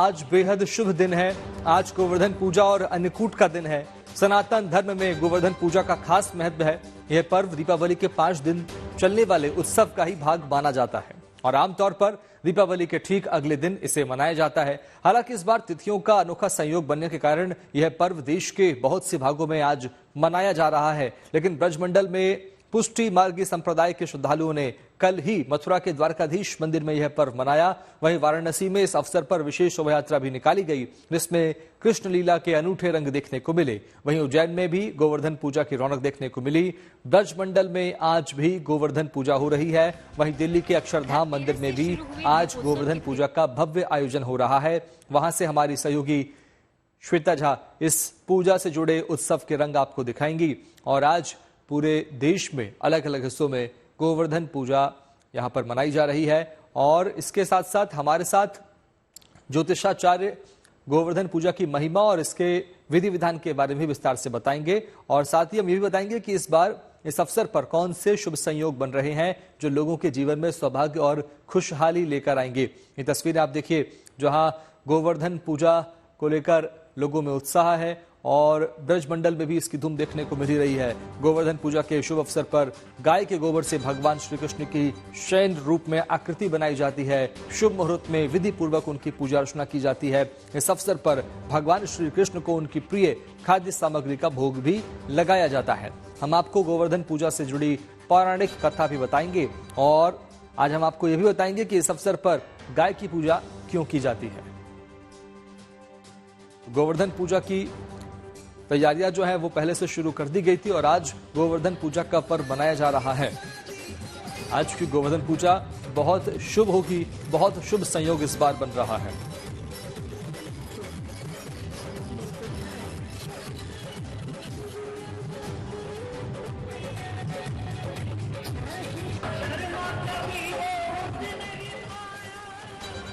आज बेहद शुभ दिन है। आज गोवर्धन पूजा और अन्नकूट का दिन है। सनातन धर्म में गोवर्धन पूजा का खास महत्व है। यह पर्व दीपावली के 5 दिन चलने वाले उत्सव का ही भाग माना जाता है और आमतौर पर दीपावली के ठीक अगले दिन इसे मनाया जाता है। हालांकि इस बार तिथियों का अनोखा संयोग बनने के कारण यह पर्व देश के बहुत से भागों में आज मनाया जा रहा है, लेकिन ब्रजमंडल में पुष्टि मार्गी संप्रदाय के श्रद्धालुओं ने कल ही मथुरा के द्वारकाधीश मंदिर में यह पर्व मनाया। वहीं वाराणसी में इस अवसर पर विशेष शोभा यात्रा भी निकाली गई, जिसमें कृष्ण लीला के अनूठे रंग देखने को मिले। वहीं उज्जैन में भी गोवर्धन पूजा की रौनक देखने को मिली। ब्रजमंडल में आज भी गोवर्धन पूजा हो रही है। वहीं दिल्ली के अक्षरधाम मंदिर में भी आज गोवर्धन पूजा का भव्य आयोजन हो रहा है। वहां से हमारी सहयोगी श्वेता झा इस पूजा से जुड़े उत्सव के रंग आपको दिखाएंगी। और आज पूरे देश में अलग अलग हिस्सों में गोवर्धन पूजा यहां पर मनाई जा रही है और इसके साथ साथ हमारे साथ ज्योतिषाचार्य गोवर्धन पूजा की महिमा और इसके विधि विधान के बारे में विस्तार से बताएंगे। और साथ ही हम ये भी बताएंगे कि इस बार इस अवसर पर कौन से शुभ संयोग बन रहे हैं जो लोगों के जीवन में सौभाग्य और खुशहाली लेकर आएंगे। ये तस्वीरें आप देखिए, जहां गोवर्धन पूजा को लेकर लोगों में उत्साह है और ब्रजमंडल में भी इसकी धूम देखने को मिल रही है। गोवर्धन पूजा के शुभ अवसर पर गाय के गोबर से भगवान श्री कृष्ण की शयन रूप में आकृति बनाई जाती है। शुभ मुहूर्त में विधि पूर्वक उनकी पूजा अर्चना की जाती है। इस अवसर पर भगवान श्री कृष्ण को उनकी प्रिय खाद्य सामग्री का भोग भी लगाया जाता है। हम आपको गोवर्धन पूजा से जुड़ी पौराणिक कथा भी बताएंगे और आज हम आपको यह भी बताएंगे कि इस अवसर पर गाय की पूजा क्यों की जाती है। गोवर्धन पूजा की तैयारियां जो है वो पहले से शुरू कर दी गई थी और आज गोवर्धन पूजा का पर्व मनाया जा रहा है। आज की गोवर्धन पूजा बहुत शुभ होगी, बहुत शुभ संयोग इस बार बन रहा है।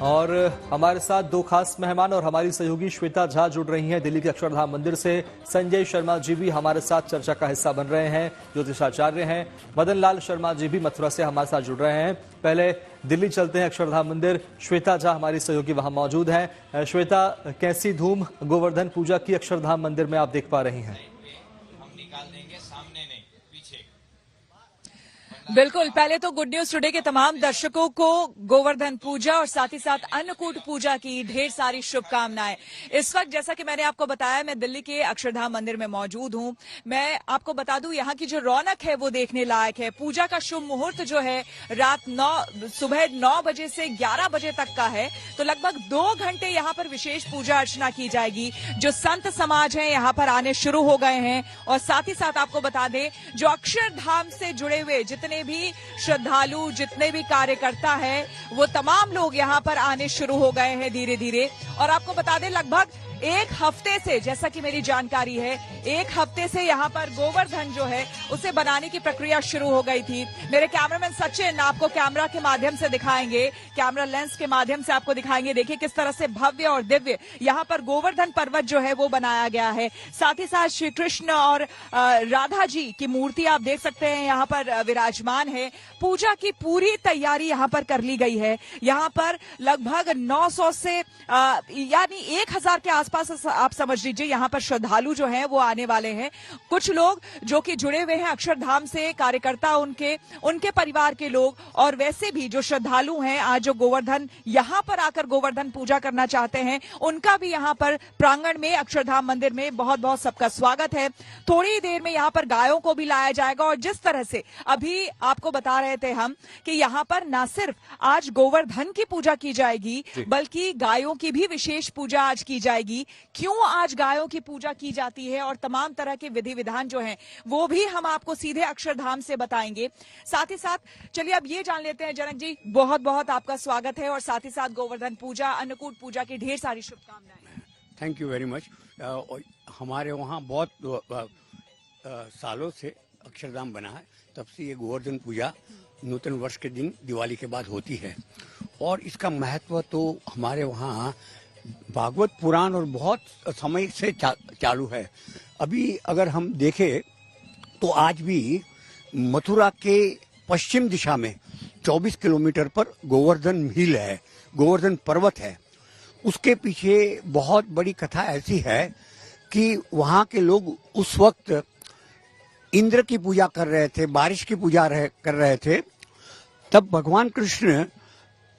और हमारे साथ दो खास मेहमान और हमारी सहयोगी श्वेता झा जुड़ रही हैं दिल्ली के अक्षरधाम मंदिर से। संजय शर्मा जी भी हमारे साथ चर्चा का हिस्सा बन रहे हैं, ज्योतिषाचार्य हैं। मदन लाल शर्मा जी भी मथुरा से हमारे साथ जुड़ रहे हैं। पहले दिल्ली चलते हैं अक्षरधाम मंदिर। श्वेता झा हमारी सहयोगी वहां मौजूद है। श्वेता, कैसी धूम गोवर्धन पूजा की अक्षरधाम मंदिर में आप देख पा रही हैं? बिल्कुल, पहले तो गुड न्यूज टुडे के तमाम दर्शकों को गोवर्धन पूजा और साथ ही साथ अन्नकूट पूजा की ढेर सारी शुभकामनाएं। इस वक्त जैसा कि मैंने आपको बताया, मैं दिल्ली के अक्षरधाम मंदिर में मौजूद हूं। मैं आपको बता दूं, यहाँ की जो रौनक है वो देखने लायक है। पूजा का शुभ मुहूर्त जो है सुबह 9 बजे से 11 बजे तक का है, तो लगभग 2 घंटे यहाँ पर विशेष पूजा अर्चना की जाएगी। जो संत समाज है यहाँ पर आने शुरू हो गए हैं और साथ ही साथ आपको बता दें, जो अक्षरधाम से जुड़े हुए जितने भी श्रद्धालु, जितने भी कार्यकर्ता हैं, वो तमाम लोग यहाँ पर आने शुरू हो गए हैं धीरे धीरे। और आपको बता दें, लगभग 1 हफ्ते से, जैसा कि मेरी जानकारी है, 1 हफ्ते से यहाँ पर गोवर्धन जो है उसे बनाने की प्रक्रिया शुरू हो गई थी। मेरे कैमरामैन सचिन आपको कैमरा के माध्यम से दिखाएंगे, कैमरा लेंस के माध्यम से आपको दिखाएंगे। देखिए किस तरह से भव्य और दिव्य यहाँ पर गोवर्धन पर्वत जो है वो बनाया गया है। साथ ही साथ श्री कृष्ण और राधा जी की मूर्ति आप देख सकते हैं यहाँ पर विराजमान है। पूजा की पूरी तैयारी यहाँ पर कर ली गई है। यहाँ पर लगभग 900 से यानी 1000 के आसपास आप समझ लीजिए यहाँ पर श्रद्धालु जो हैं वो आने वाले हैं। कुछ लोग जो कि जुड़े हुए हैं अक्षरधाम से, कार्यकर्ता उनके परिवार के लोग, और वैसे भी जो श्रद्धालु हैं आज जो गोवर्धन यहाँ पर आकर गोवर्धन पूजा करना चाहते हैं, उनका भी यहाँ पर प्रांगण में अक्षरधाम मंदिर में बहुत बहुत सबका स्वागत है। थोड़ी देर में यहाँ पर गायों को भी लाया जाएगा और जिस तरह से अभी आपको बता रहे थे हम कि यहाँ पर न सिर्फ आज गोवर्धन की पूजा की जाएगी बल्कि गायों की भी विशेष पूजा आज की जाएगी। क्यों आज गायों की पूजा की जाती है और तमाम तरह के विधि विधान जो हैं वो भी हम आपको सीधे अक्षरधाम से बताएंगे। साथ ही साथ चलिए अब ये जान लेते हैं, जनक जी बहुत बहुत आपका स्वागत है और साथ ही साथ गोवर्धन पूजा, अन्नकूट पूजा की ढेर सारी शुभकामनाएं। Thank you very much. हमारे वहाँ बहुत सालों से अक्षरधाम बना है, तब से ये गोवर्धन पूजा नूतन वर्ष के दिन दिवाली के बाद होती है और इसका महत्व तो हमारे वहाँ भागवत पुराण और बहुत समय से चालू है। अभी अगर हम देखें तो आज भी मथुरा के पश्चिम दिशा में 24 किलोमीटर पर गोवर्धन हिल है, गोवर्धन पर्वत है। उसके पीछे बहुत बड़ी कथा ऐसी है कि वहाँ के लोग उस वक्त इंद्र की पूजा कर रहे थे, बारिश की पूजा कर रहे थे। तब भगवान कृष्ण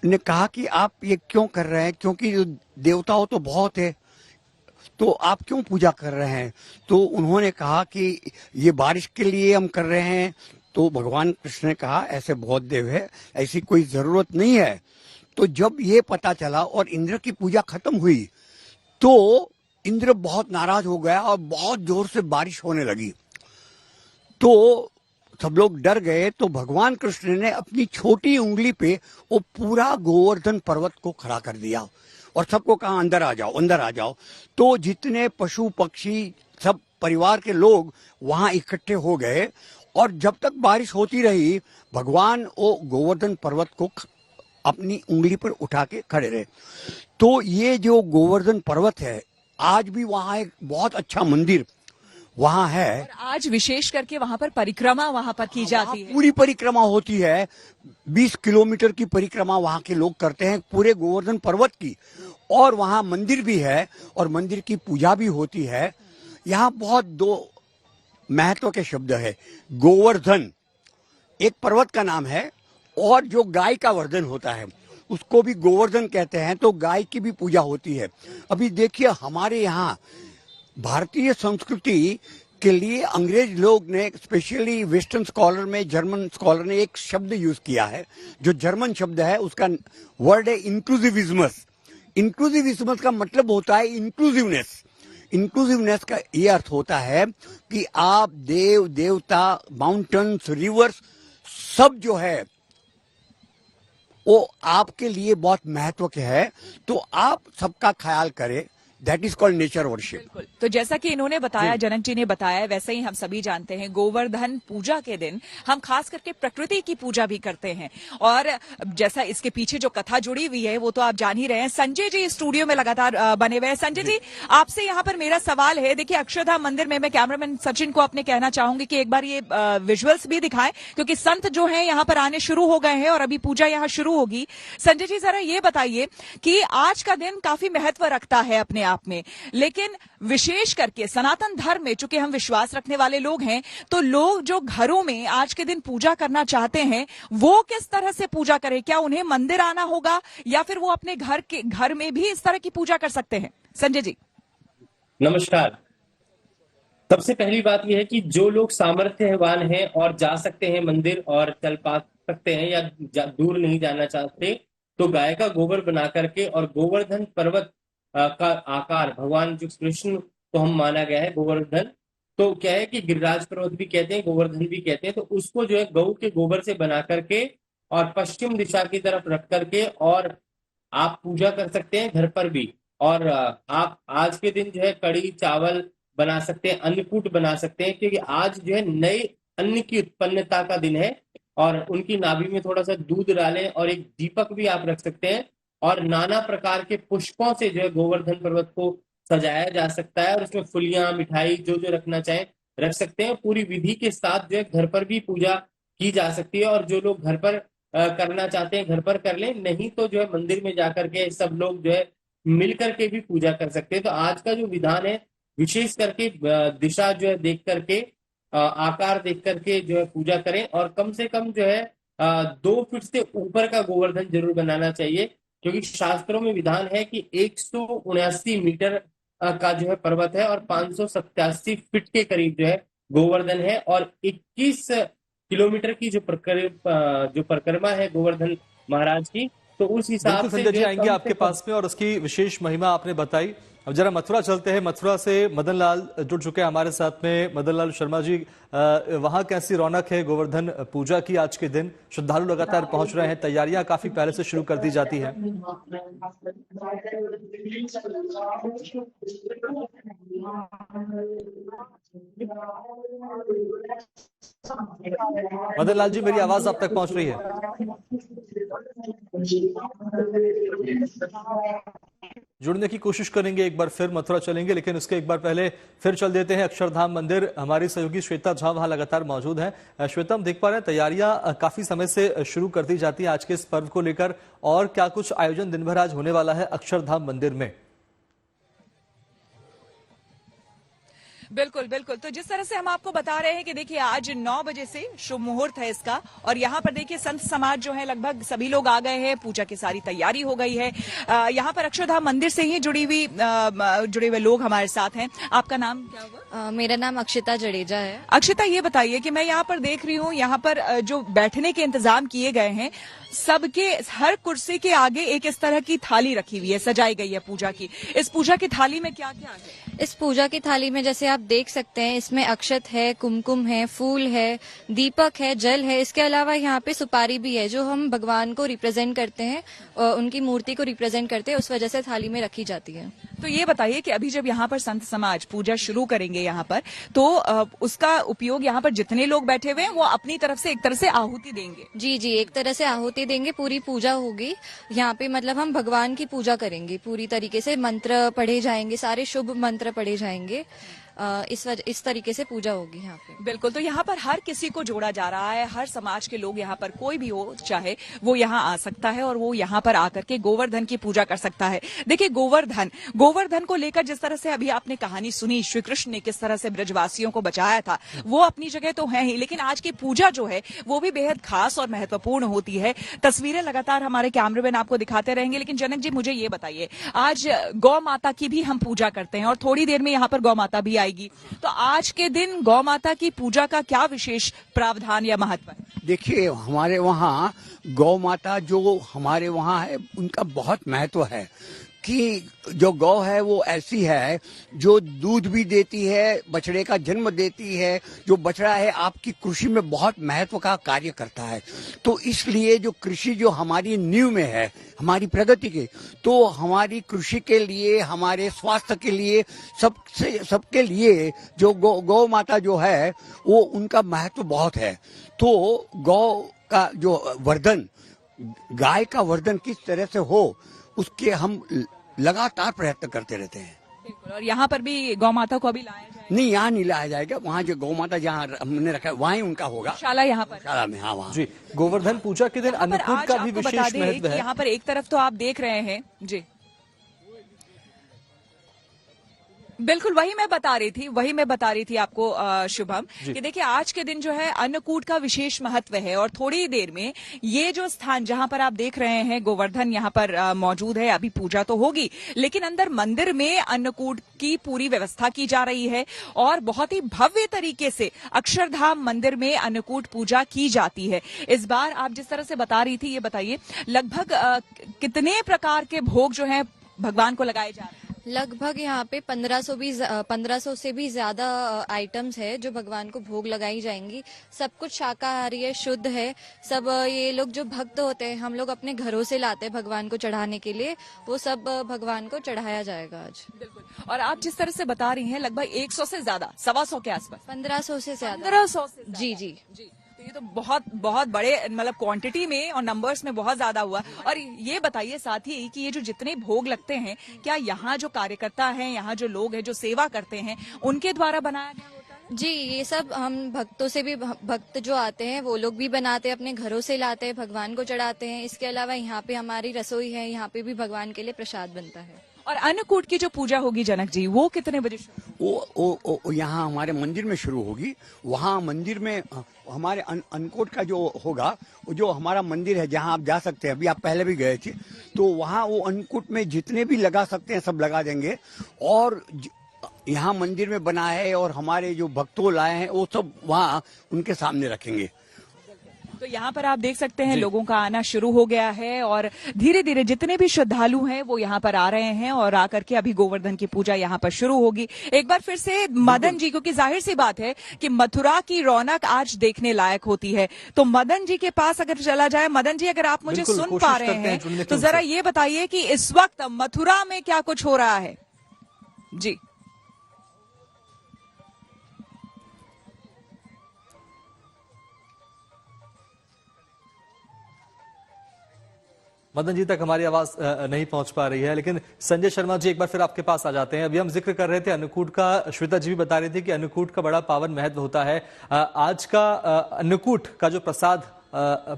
ने कहा कि आप ये क्यों कर रहे हैं, क्योंकि देवताओं तो बहुत है, तो आप क्यों पूजा कर रहे हैं। तो उन्होंने कहा कि ये बारिश के लिए हम कर रहे हैं। तो भगवान कृष्ण ने कहा ऐसे बहुत देव है, ऐसी कोई जरूरत नहीं है। तो जब ये पता चला और इंद्र की पूजा खत्म हुई तो इंद्र बहुत नाराज हो गया और बहुत जोर से बारिश होने लगी। तो सब लोग डर गए। तो भगवान कृष्ण ने अपनी छोटी उंगली पे वो पूरा गोवर्धन पर्वत को खड़ा कर दिया और सबको कहा अंदर आ जाओ, अंदर आ जाओ। तो जितने पशु पक्षी सब परिवार के लोग वहां इकट्ठे हो गए और जब तक बारिश होती रही भगवान वो गोवर्धन पर्वत को अपनी उंगली पर उठा के खड़े रहे। तो ये जो गोवर्धन पर्वत है आज भी वहां एक बहुत अच्छा मंदिर वहां है। और आज विशेष करके वहां पर परिक्रमा वहां पर की जाती है। पूरी परिक्रमा होती है, 20 किलोमीटर की परिक्रमा वहां के लोग करते हैं पूरे गोवर्धन पर्वत की। और वहां मंदिर भी है और मंदिर की पूजा भी होती है। यहाँ बहुत दो महत्व के शब्द है। गोवर्धन एक पर्वत का नाम है और जो गाय का वर्धन होता है उसको भी गोवर्धन कहते हैं। तो गाय की भी पूजा होती है। अभी देखिए हमारे यहाँ भारतीय संस्कृति के लिए अंग्रेज लोग ने स्पेशली वेस्टर्न स्कॉलर में जर्मन स्कॉलर ने एक शब्द यूज किया है। जो जर्मन शब्द है उसका वर्ड है इंक्लूसिविज्मस। इंक्लूसिविज्मस का मतलब होता है इंक्लूसिवनेस। इंक्लूसिवनेस का ये अर्थ होता है कि आप देव देवता माउंटेन्स रिवर्स सब जो है वो आपके लिए बहुत महत्व के है। तो आप सबका ख्याल करें। That is called nature worship. बिल्कुल। तो जैसा कि इन्होंने बताया, जनक जी ने बताया, वैसे ही हम सभी जानते हैं गोवर्धन पूजा के दिन हम खास करके प्रकृति की पूजा भी करते हैं। और जैसा इसके पीछे जो कथा जुड़ी हुई है वो तो आप जान ही रहे हैं। संजय जी स्टूडियो में लगातार बने हुए हैं। संजय जी, आपसे यहाँ पर मेरा सवाल है, देखिए अक्षरधाम मंदिर में मैं कैमरामैन सचिन को अपने कहना चाहूंगी कि एक बार ये विजुअल्स भी दिखाएं क्योंकि संत जो है यहाँ पर आने शुरू हो गए हैं और अभी पूजा यहाँ शुरू होगी। संजय जी जरा ये बताइए कि आज का दिन काफी महत्व रखता है अपने आप में, लेकिन विशेष करके सनातन धर्म में चूंकि हम विश्वास रखने वाले लोग हैं तो लोग जो घरों में आज के दिन पूजा करना चाहते हैं वो किस तरह से पूजा करें? क्या उन्हें मंदिर आना होगा या फिर वो अपने घर में भी इस तरह की पूजा कर सकते हैं? संजय जी नमस्कार। सबसे पहली बात यह है कि जो लोग सामर्थ्यवान हैं और जा सकते हैं मंदिर और चल पा सकते हैं या दूर नहीं जाना चाहते तो गाय का गोबर बना करके और गोवर्धन पर्वत का आकार भगवान जो कृष्ण को हम माना गया है गोवर्धन, तो क्या है कि गिरिराज पर्वत भी कहते हैं गोवर्धन भी कहते हैं। तो उसको जो है गऊ के गोबर से बना करके और पश्चिम दिशा की तरफ रख करके और आप पूजा कर सकते हैं घर पर भी। और आप आज के दिन जो है कड़ी चावल बना सकते हैं, अन्नकूट बना सकते हैं क्योंकि आज जो है नए अन्न की उत्पन्नता का दिन है। और उनकी नाभि में थोड़ा सा दूध डालें और एक दीपक भी आप रख सकते हैं और नाना प्रकार के पुष्पों से जो है गोवर्धन पर्वत को सजाया जा सकता है और उसमें फुलियां मिठाई जो जो रखना चाहें रख सकते हैं। पूरी विधि के साथ जो है घर पर भी पूजा की जा सकती है और जो लोग घर पर करना चाहते हैं घर पर कर लें, नहीं तो जो है मंदिर में जाकर के सब लोग जो है मिल करके भी पूजा कर सकते हैं। तो आज का जो विधान है विशेष करके दिशा जो है देख करके आकार देख करके जो है पूजा करें और कम से कम जो है 2 फीट से ऊपर का गोवर्धन जरूर बनाना चाहिए क्योंकि शास्त्रों में विधान है कि 179 मीटर का जो है पर्वत है और 587 फीट के करीब जो है गोवर्धन है और 21 किलोमीटर की जो परिक्रमा है गोवर्धन महाराज की। तो उस हिसाब से संजय जी आएंगे आपके पास में और उसकी विशेष महिमा आपने बताई। अब जरा मथुरा चलते हैं। मथुरा से मदन लाल जुड़ चुके हैं हमारे साथ में। मदन लाल शर्मा जी, वहां कैसी रौनक है गोवर्धन पूजा की आज के दिन? श्रद्धालु लगातार पहुंच रहे हैं, तैयारियां काफी पहले से शुरू कर दी जाती हैं। मदन लाल जी, मेरी आवाज आप तक पहुंच रही है? जुड़ने की कोशिश करेंगे, एक बार फिर मथुरा चलेंगे, लेकिन उसके एक बार पहले फिर चल देते हैं अक्षरधाम मंदिर। हमारी सहयोगी श्वेता झा वहां लगातार मौजूद हैं। श्वेता, हम देख पा रहे हैं तैयारियां काफी समय से शुरू कर दी जाती है आज के इस पर्व को लेकर, और क्या कुछ आयोजन दिन भर आज होने वाला है अक्षरधाम मंदिर में? बिल्कुल बिल्कुल। तो जिस तरह से हम आपको बता रहे हैं कि देखिए आज 9 बजे से शुभ मुहूर्त है इसका, और यहाँ पर देखिए संत समाज जो है लगभग सभी लोग आ गए हैं, पूजा की सारी तैयारी हो गई है। यहाँ पर अक्षरधाम मंदिर से ही जुड़े हुए लोग हमारे साथ हैं। आपका नाम क्या हुआ? मेरा नाम अक्षिता जडेजा है। अक्षिता, ये बताइए कि मैं यहाँ पर देख रही हूँ, यहाँ पर जो बैठने के इंतजाम किए गए हैं, सबके हर कुर्सी के आगे एक इस तरह की थाली रखी हुई है, सजाई गई है पूजा की। इस पूजा की थाली में क्या क्या है? इस पूजा की थाली में जैसे आप देख सकते हैं, इसमें अक्षत है, कुमकुम है, फूल है, दीपक है, जल है। इसके अलावा यहाँ पे सुपारी भी है, जो हम भगवान को रिप्रेजेंट करते हैं, उनकी मूर्ति को रिप्रेजेंट करते हैं, उस वजह से थाली में रखी जाती है। तो ये बताइए कि अभी जब यहाँ पर संत समाज पूजा शुरू करेंगे यहाँ पर, तो उसका उपयोग यहाँ पर जितने लोग बैठे हुए हैं वो अपनी तरफ से एक तरह से आहुति देंगे। जी जी, एक तरह से आहुति देंगे, पूरी पूजा होगी यहाँ पे। मतलब हम भगवान की पूजा करेंगे पूरी तरीके से, मंत्र पढ़े जाएंगे, सारे शुभ मंत्र पढ़े जाएंगे। इस तरीके से पूजा होगी यहाँ पे। बिल्कुल। तो यहाँ पर हर किसी को जोड़ा जा रहा है, हर समाज के लोग यहाँ पर, कोई भी हो चाहे वो यहाँ आ सकता है और वो यहाँ पर आकर के गोवर्धन की पूजा कर सकता है। देखिए गोवर्धन को लेकर जिस तरह से अभी आपने कहानी सुनी, श्री कृष्ण ने किस तरह से ब्रजवासियों को बचाया था, वो अपनी जगह तो है ही, लेकिन आज की पूजा जो है वो भी बेहद खास और महत्वपूर्ण होती है। तस्वीरें लगातार हमारे कैमरामैन आपको दिखाते रहेंगे, लेकिन जनक जी मुझे ये बताइए, आज गौ माता की भी हम पूजा करते हैं और थोड़ी देर में यहाँ पर गौ माता भी आएगी, तो आज के दिन गौ माता की पूजा का क्या विशेष प्रावधान या महत्व है? देखिए, हमारे वहाँ गौ माता जो हमारे वहाँ है, उनका बहुत महत्व है कि जो गौ है वो ऐसी है जो दूध भी देती है, बछड़े का जन्म देती है। जो बछड़ा है आपकी कृषि में बहुत महत्व का कार्य करता है। तो इसलिए जो कृषि जो हमारी नींव में है, हमारी प्रगति के, तो हमारी कृषि के लिए, हमारे स्वास्थ्य के लिए, सबके लिए जो गौ माता जो है वो उनका महत्व बहुत है। तो गौ का जो वर्धन, गाय का वर्धन किस तरह से हो, उसके हम लगातार प्रयत्न करते रहते हैं। बिल्कुल। और यहाँ पर भी गौ माता को अभी लाया जाएगा? नहीं, यहाँ नहीं लाया जाएगा। वहाँ जो गौ माता जहाँ हमने रखा है वहाँ ही उनका होगा, शाला यहाँ पर। शाला में। हाँ, वहाँ जी। गोवर्धन पूजा के दिन अन्नकूट का भी विशेष महत्व है। यहाँ पर एक तरफ तो आप देख रहे हैं जी, बिल्कुल वही मैं बता रही थी आपको शुभम, कि देखिए आज के दिन जो है अन्नकूट का विशेष महत्व है, और थोड़ी ही देर में ये जो स्थान जहां पर आप देख रहे हैं गोवर्धन यहाँ पर मौजूद है, अभी पूजा तो होगी, लेकिन अंदर मंदिर में अन्नकूट की पूरी व्यवस्था की जा रही है और बहुत ही भव्य तरीके से अक्षरधाम मंदिर में अन्नकूट पूजा की जाती है। इस बार आप जिस तरह से बता रही थी, ये बताइए लगभग कितने प्रकार के भोग जो है भगवान को लगाए जा रहे हैं? लगभग यहाँ पे 1500 से भी ज्यादा आइटम्स है जो भगवान को भोग लगाई जाएंगी। सब कुछ शाकाहारी है, शुद्ध है। सब ये लोग जो भक्त होते हैं, हम लोग अपने घरों से लाते हैं भगवान को चढ़ाने के लिए, वो सब भगवान को चढ़ाया जाएगा आज। बिल्कुल। और आप जिस तरह से बता रही हैं लगभग 100 से ज्यादा, 125 के आसपास, 1500 से ज्यादा। 1500 से ज्यादा। जी जी जी। ये तो बहुत बड़े मतलब क्वांटिटी में और नंबर्स में बहुत ज्यादा हुआ। और ये बताइए साथ ही कि ये जो जितने भोग लगते हैं, क्या यहाँ जो कार्यकर्ता हैं, यहाँ जो लोग हैं जो सेवा करते हैं, उनके द्वारा बनाया गया होता है? जी, ये सब हम भक्तों से भी, भक्त जो आते हैं वो लोग भी बनाते हैं, अपने घरों से लाते हैं, भगवान को चढ़ाते हैं। इसके अलावा यहाँ पे हमारी रसोई है, यहाँ पे भी भगवान के लिए प्रसाद बनता है। और अन्नकूट की जो पूजा होगी जनक जी, वो कितने बजे शुरू? वो यहाँ हमारे मंदिर में शुरू होगी। वहाँ मंदिर में हमारे अन्नकूट का जो होगा, जो हमारा मंदिर है जहाँ आप जा सकते हैं, अभी आप पहले भी गए थे, तो वहाँ वो अन्नकूट में जितने भी लगा सकते हैं सब लगा देंगे। और यहाँ मंदिर में बना है और हमारे जो भक्तों लाए हैं वो सब वहाँ उनके सामने रखेंगे। तो यहाँ पर आप देख सकते हैं लोगों का आना शुरू हो गया है और धीरे धीरे जितने भी श्रद्धालु हैं वो यहाँ पर आ रहे हैं और आकर के अभी गोवर्धन की पूजा यहाँ पर शुरू होगी। एक बार फिर से मदन जी, क्योंकि जाहिर सी बात है कि मथुरा की रौनक आज देखने लायक होती है, तो मदन जी के पास अगर चला जाए। मदन जी, अगर आप मुझे सुन पा रहे हैं तो जरा ये बताइए कि इस वक्त मथुरा में क्या कुछ हो रहा है। जी मदन जी तक हमारी आवाज नहीं पहुंच पा रही है, लेकिन संजय शर्मा जी एक बार फिर आपके पास आ जाते हैं। अभी हम जिक्र कर रहे थे अन्नकूट का, श्वेता जी भी बता रही थी कि अन्नकूट का बड़ा पावन महत्व होता है। आज का अन्नकूट का जो प्रसाद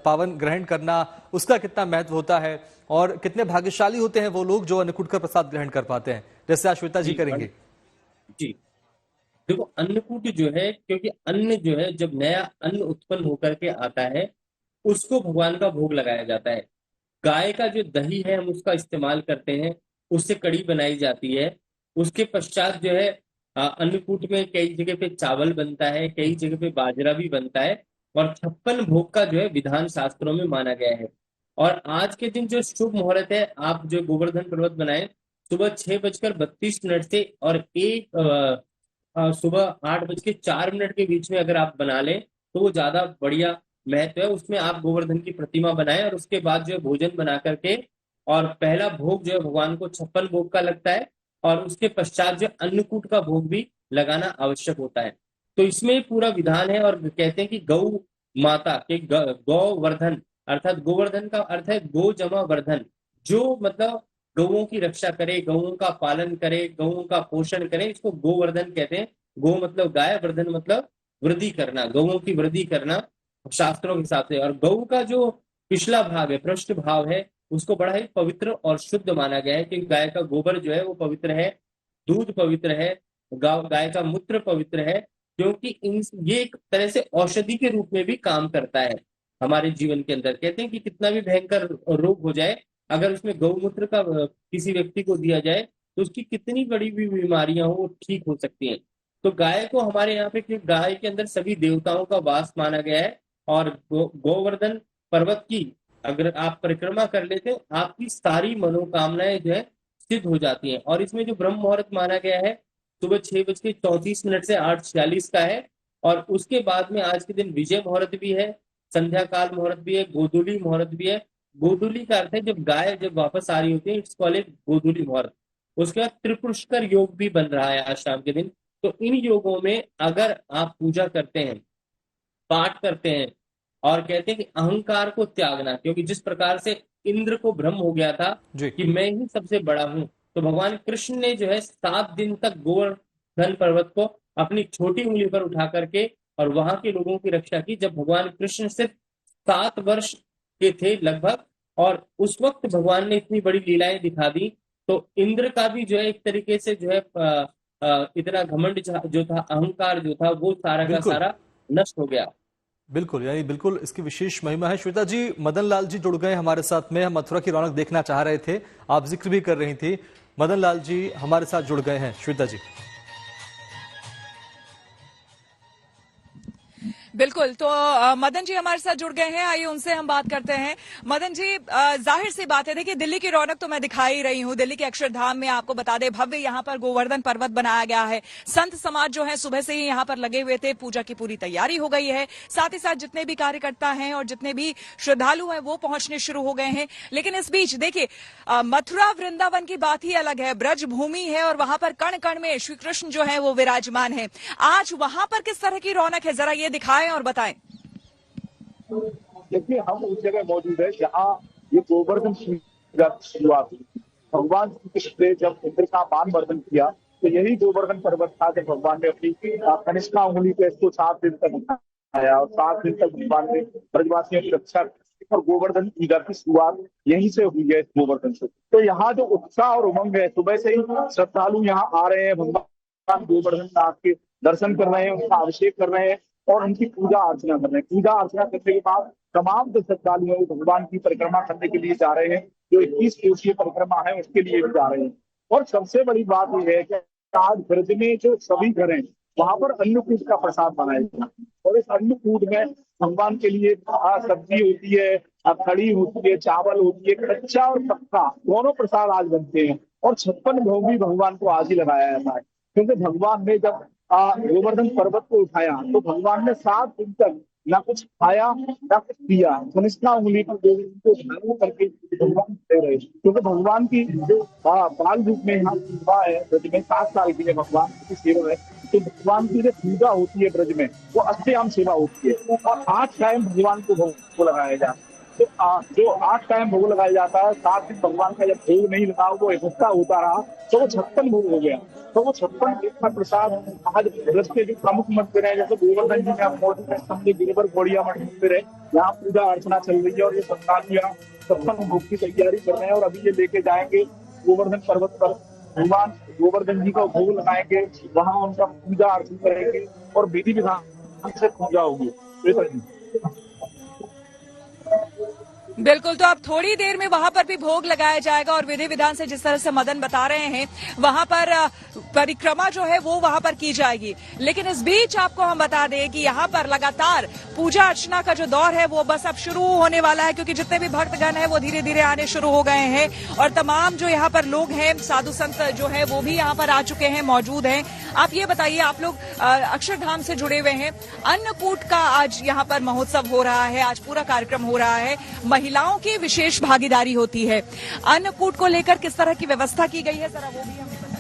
पावन ग्रहण करना, उसका कितना महत्व होता है और कितने भाग्यशाली होते हैं वो लोग जो अन्नकूट का प्रसाद ग्रहण कर पाते हैं, जैसे आज श्वेता जी करेंगे। जी देखो, अन्नकूट जो है, क्योंकि अन्न जो है जब नया अन्न उत्पन्न होकर के आता है उसको भगवान का भोग लगाया जाता है। गाय का जो दही है हम उसका इस्तेमाल करते हैं, उससे कढ़ी बनाई जाती है। उसके पश्चात जो है अन्नकूट में कई जगह पे चावल बनता है, कई जगह पे बाजरा भी बनता है और 56 भोग का जो है विधान शास्त्रों में माना गया है। और आज के दिन जो शुभ मुहूर्त है, आप जो गोवर्धन पर्वत बनाए सुबह 6:32 से और सुबह 8:04 के बीच में अगर आप बना लें तो वो ज्यादा बढ़िया महत्व है। उसमें आप गोवर्धन की प्रतिमा बनाएं और उसके बाद जो है भोजन बना करके, और पहला भोग जो है भगवान को 56 भोग का लगता है और उसके पश्चात जो अन्नकूट का भोग भी लगाना आवश्यक होता है। तो इसमें पूरा विधान है और कहते हैं कि गौ माता के गौवर्धन, अर्थात गोवर्धन का अर्थ है गो जमा वर्धन, जो मतलब गौओं की रक्षा करे, गौओं का पालन करे, गौओं का पोषण करे, इसको गोवर्धन कहते हैं। गो मतलब गाय, वर्धन मतलब वृद्धि करना, गौओं की वृद्धि करना शास्त्रों के हिसाब से। और गौ का जो पिछला भाग है, पृष्ठ भाव है, उसको बड़ा ही पवित्र और शुद्ध माना गया है, क्योंकि गाय का गोबर जो है वो पवित्र है, दूध पवित्र है, गाय का मूत्र पवित्र है, क्योंकि ये एक तरह से औषधि के रूप में भी काम करता है हमारे जीवन के अंदर। कहते हैं कि कितना भी भयंकर रोग हो जाए, अगर उसमें गौमूत्र का किसी व्यक्ति को दिया जाए तो उसकी कितनी बड़ी भी बीमारियां हो वो ठीक हो सकती हैं। तो गाय को हमारे यहाँ पे, गाय के अंदर सभी देवताओं का वास माना गया है। और गोवर्धन पर्वत की अगर आप परिक्रमा कर लेते हैं, आपकी सारी मनोकामनाएं जो है सिद्ध हो जाती हैं। और इसमें जो ब्रह्म मुहूर्त माना गया है सुबह 6:34 से 8:46 का है। और उसके बाद में आज के दिन विजय मुहूर्त भी है, संध्या काल मुहूर्त भी है, गोधूली मुहूर्त भी है। गोधूली का अर्थ है जब गाय जब वापस आ रही होती है, इट्स कॉल्ड गोधूली मुहूर्त। उसके बाद त्रिपुष्कर योग भी बन रहा है आज शाम के दिन। तो इन योगों में अगर आप पूजा करते हैं, पाठ करते हैं और कहते हैं कि अहंकार को त्यागना, क्योंकि जिस प्रकार से इंद्र को भ्रम हो गया था कि मैं ही सबसे बड़ा हूं, तो भगवान कृष्ण ने जो है 7 दिन तक गोवर्धन पर्वत को अपनी छोटी उंगली पर उठा करके और वहां के लोगों की रक्षा की। जब भगवान कृष्ण सिर्फ 7 वर्ष के थे लगभग, और उस वक्त भगवान ने इतनी बड़ी लीलाएं दिखा दी, तो इंद्र का भी जो है एक तरीके से जो है इतना घमंड जो था, अहंकार जो था, वो सारा का सारा नष्ट हो गया। बिल्कुल, यानी बिल्कुल इसकी विशेष महिमा है। श्वेता जी, मदन लाल जी जुड़ गए हमारे साथ में। हम मथुरा की रौनक देखना चाह रहे थे, आप जिक्र भी कर रही थी। मदन लाल जी हमारे साथ जुड़ गए हैं। श्वेता जी बिल्कुल, तो मदन जी हमारे साथ जुड़ गए हैं, आइए उनसे हम बात करते हैं। मदन जी, जाहिर सी बात है, देखिए दिल्ली की रौनक तो मैं दिखा ही रही हूँ। दिल्ली के अक्षरधाम में आपको बता दें, भव्य यहाँ पर गोवर्धन पर्वत बनाया गया है। संत समाज जो है सुबह से ही यहाँ पर लगे हुए थे, पूजा की पूरी तैयारी हो गई है। साथ ही साथ जितने भी कार्यकर्ता हैं और जितने भी श्रद्धालु हैं वो पहुंचने शुरू हो गए हैं। लेकिन इस बीच देखिए, मथुरा वृंदावन की बात ही अलग है, ब्रज भूमि है और वहां पर कण कण में श्री कृष्ण जो है वो विराजमान है। आज वहां पर किस तरह की रौनक है, जरा ये दिखाएं और बताएं। देखिए, हम उस जगह मौजूद है जहाँ ये गोवर्धन पूजा की शुरुआत हुई। भगवान श्री कृष्ण ने जब इंद्र का मान वर्धन किया तो यही गोवर्धन पर्वत था, जब भगवान ने अपनी कनिष्ठा उंगली पे इसको 7 दिन तक उठाया और 7 दिन तक भगवान ने ब्रजवासियों की रक्षा की। और गोवर्धन पूजा की शुरुआत यहीं से हुई है, गोवर्धन से। तो यहाँ जो उत्साह और उमंग है, सुबह से ही श्रद्धालु यहाँ आ रहे हैं, भगवान गोवर्धन नाथ के दर्शन कर रहे हैं, उनका अभिषेक कर रहे हैं और उनकी पूजा अर्चना कर रहे हैं। पूजा अर्चना करने के बाद तमाम जो श्रद्धालु हैं वो भगवान की परिक्रमा करने के लिए जा रहे हैं। जो 21 कोशीय परिक्रमा है उसके लिए भी जा रहे हैं। और सबसे बड़ी बात यह है कि आज ब्रज में जो सभी घर हैं वहां पर अन्नकूट का प्रसाद बनाया जाता है। और इस अन्नकूट में भगवान के लिए सब्जी होती है, खड़ी होती है, चावल होती है, कच्चा और पक्का दोनों प्रसाद आज बनते हैं। और 56 भोग भी भगवान को आज ही लगाया जाता है, क्योंकि भगवान ने जब गोवर्धन पर्वत को उठाया तो भगवान ने 7 दिन तक ना कुछ खाया ना कुछ पिया। कनिष्ठा उंगली पर गोवर्धन को धारण करके भगवान दे रहे, क्योंकि भगवान की जो बाल रूप में यहाँ सेवा है ब्रज में, 7 साल की भगवान की सेवा है। तो भगवान की जो पूजा होती है ब्रज में वो अष्टयाम सेवा होती है और 8 टाइम भगवान को भोग को लगाया जाता है। तो जो 8 टाइम भोग लगाया जाता है, 7 दिन भगवान का जब भोग नहीं लगा, वो इकट्ठा होता रहा तो वो 56 भोग हो गया। तो वो 56 भोग का प्रसाद आज ब्रज के जो प्रमुख मंदिर है, जैसे गोवर्धन जी में आप मौजूद है, सामने गिरिवर गोड़िया मठ मंदिर है, यहाँ पूजा अर्चना चल रही है और ये श्रद्धालु 56 भोग की तैयारी कर रहे हैं और अभी ये लेके जाएंगे गोवर्धन पर्वत पर, भगवान गोवर्धन जी का भोग लगाएंगे, वहां उनका पूजा अर्चना करेंगे और विधि विधान से पूजा होगी। बिल्कुल, तो अब थोड़ी देर में वहां पर भी भोग लगाया जाएगा और विधि विधान से जिस तरह से मदन बता रहे हैं वहां पर परिक्रमा जो है वो वहां पर की जाएगी। लेकिन इस बीच आपको हम बता दें कि यहाँ पर लगातार पूजा अर्चना का जो दौर है वो बस अब शुरू होने वाला है, क्योंकि जितने भी भक्तगण हैं वो धीरे धीरे आने शुरू हो गए हैं और तमाम जो यहाँ पर लोग हैं, साधु संत जो है वो भी यहाँ पर आ चुके हैं, मौजूद हैं। आप ये बताइए, आप लोग अक्षरधाम से जुड़े हुए हैं, अन्नकूट का आज यहाँ पर महोत्सव हो रहा है, आज पूरा कार्यक्रम हो रहा है, महिलाओं की विशेष भागीदारी होती है। अन्नकूट को लेकर किस तरह की व्यवस्था की गई है, जरा वो भी हमें बताइए।